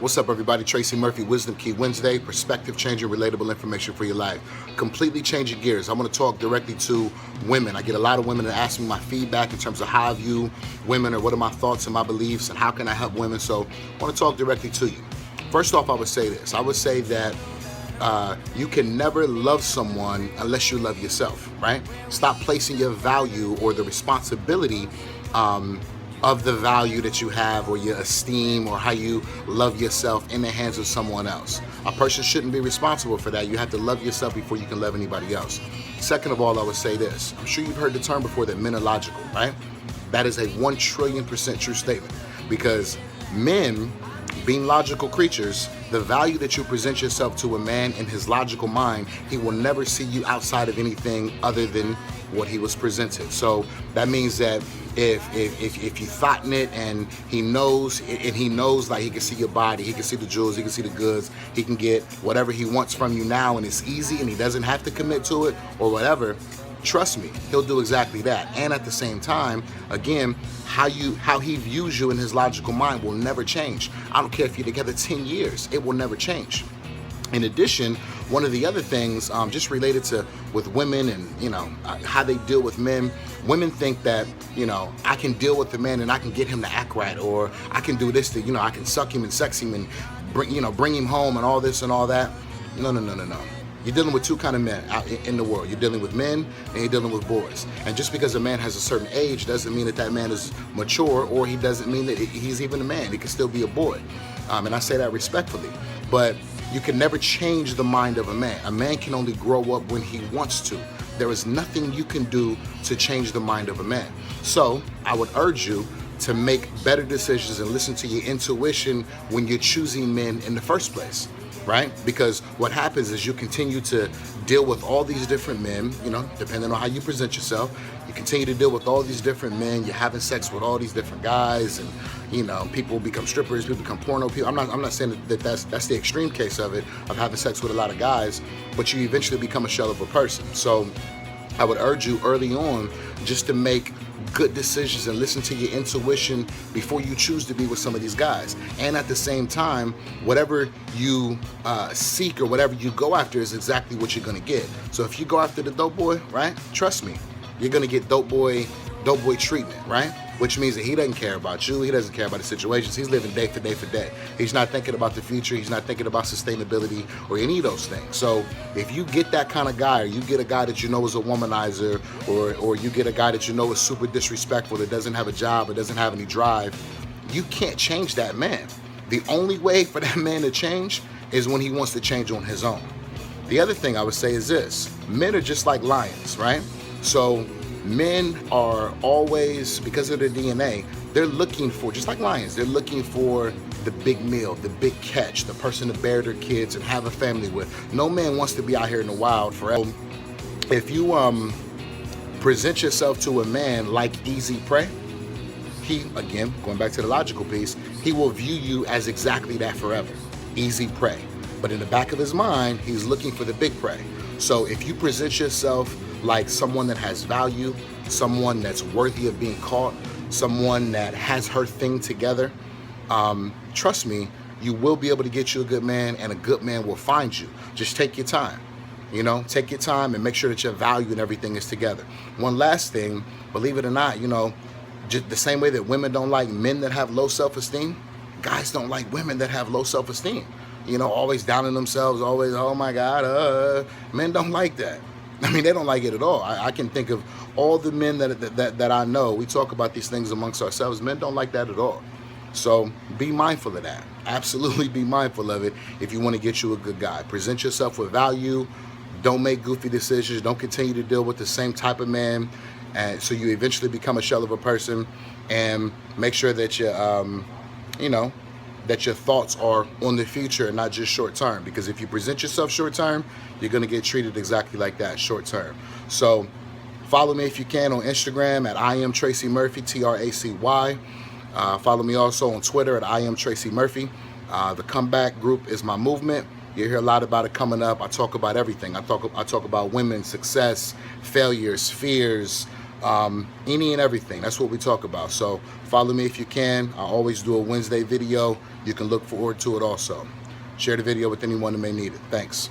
What's up, everybody? Tracy Murphy, Wisdom Key Wednesday, perspective changing, relatable information for your life. Completely changing gears. I want to talk directly to women. I get a lot of women that ask me my feedback in terms of how I view women or what are my thoughts and my beliefs and how can I help women. So I want to talk directly to you. First off, I would say this. I would say that you can never love someone unless you love yourself, right? Stop placing your value or the responsibility of the value that you have or your esteem or how you love yourself in the hands of someone else. A person shouldn't be responsible for that. You have to love yourself before you can love anybody else. Second of all, I would say this. I'm sure you've heard the term before that men are logical, right? That is a 1,000,000,000% true statement, because men, being logical creatures, the value that you present yourself to a man in his logical mind, he will never see you outside of anything other than what he was presented. So that means that if you thought in it and he knows like he can see your body, he can see the jewels, he can see the goods, he can get whatever he wants from you now and it's easy and he doesn't have to commit to it or whatever, trust me, he'll do exactly that. And at the same time, again, how he views you in his logical mind will never change. I don't care if you're together 10 years, it will never change. In addition, one of the other things, just related to with women and how they deal with men, women think that I can deal with the man and I can get him to act right, or I can do this to I can suck him and sex him and bring him home and all this and all that. No. You're dealing with two kind of men out in the world. You're dealing with men and you're dealing with boys. And just because a man has a certain age doesn't mean that that man is mature, or he doesn't mean that he's even a man. He can still be a boy. And I say that respectfully. But you can never change the mind of a man. A man can only grow up when he wants to. There is nothing you can do to change the mind of a man. So I would urge you to make better decisions and listen to your intuition when you're choosing men in the first place, right? Because what happens is you continue to deal with all these different men, depending on how you present yourself. You continue to deal with all these different men. You're having sex with all these different guys, and people become strippers, people become porno people. I'm not saying that that's the extreme case of it, of having sex with a lot of guys, but you eventually become a shell of a person. So I would urge you early on just to make good decisions and listen to your intuition before you choose to be with some of these guys. And at the same time, whatever you seek or whatever you go after is exactly what you're gonna get. So if you go after the dope boy, right, trust me, you're gonna get dope boy treatment, right? Which means that he doesn't care about you, he doesn't care about the situations, he's living day for day for day. He's not thinking about the future, he's not thinking about sustainability or any of those things. So if you get that kind of guy, or you get a guy that you know is a womanizer, or you get a guy that you know is super disrespectful, that doesn't have a job or doesn't have any drive, you can't change that man. The only way for that man to change is when he wants to change on his own. The other thing I would say is this: men are just like lions, right? So men are always, because of their DNA, they're looking for, just like lions, they're looking for the big meal, the big catch, the person to bear their kids and have a family with. No man wants to be out here in the wild forever. If you present yourself to a man like easy prey, he, again, going back to the logical piece, he will view you as exactly that forever, easy prey. But in the back of his mind, he's looking for the big prey. So if you present yourself like someone that has value, someone that's worthy of being caught, someone that has her thing together, trust me, you will be able to get you a good man, and a good man will find you. Just take your time, take your time and make sure that your value and everything is together. One last thing, believe it or not, just the same way that women don't like men that have low self-esteem, guys don't like women that have low self-esteem. Always downing themselves, always, oh my God, men don't like that. I mean, they don't like it at all. I can think of all the men that I know. We talk about these things amongst ourselves. Men don't like that at all. So be mindful of that. Absolutely be mindful of it if you want to get you a good guy. Present yourself with value. Don't make goofy decisions. Don't continue to deal with the same type of man, and so you eventually become a shell of a person. And make sure that that your thoughts are on the future and not just short term, because if you present yourself short term, you're going to get treated exactly like that, short term. So follow me if you can on Instagram at I am Tracy Murphy, Tracy. Follow me also on Twitter at I am Tracy Murphy. The Comeback Group is my movement. You hear a lot about it coming up. I talk about everything. I talk about women, success, failures, fears, any and everything. That's what we talk about. So follow me if you can. I always do a Wednesday video. You can look forward to it also. Share the video with anyone who may need it. Thanks.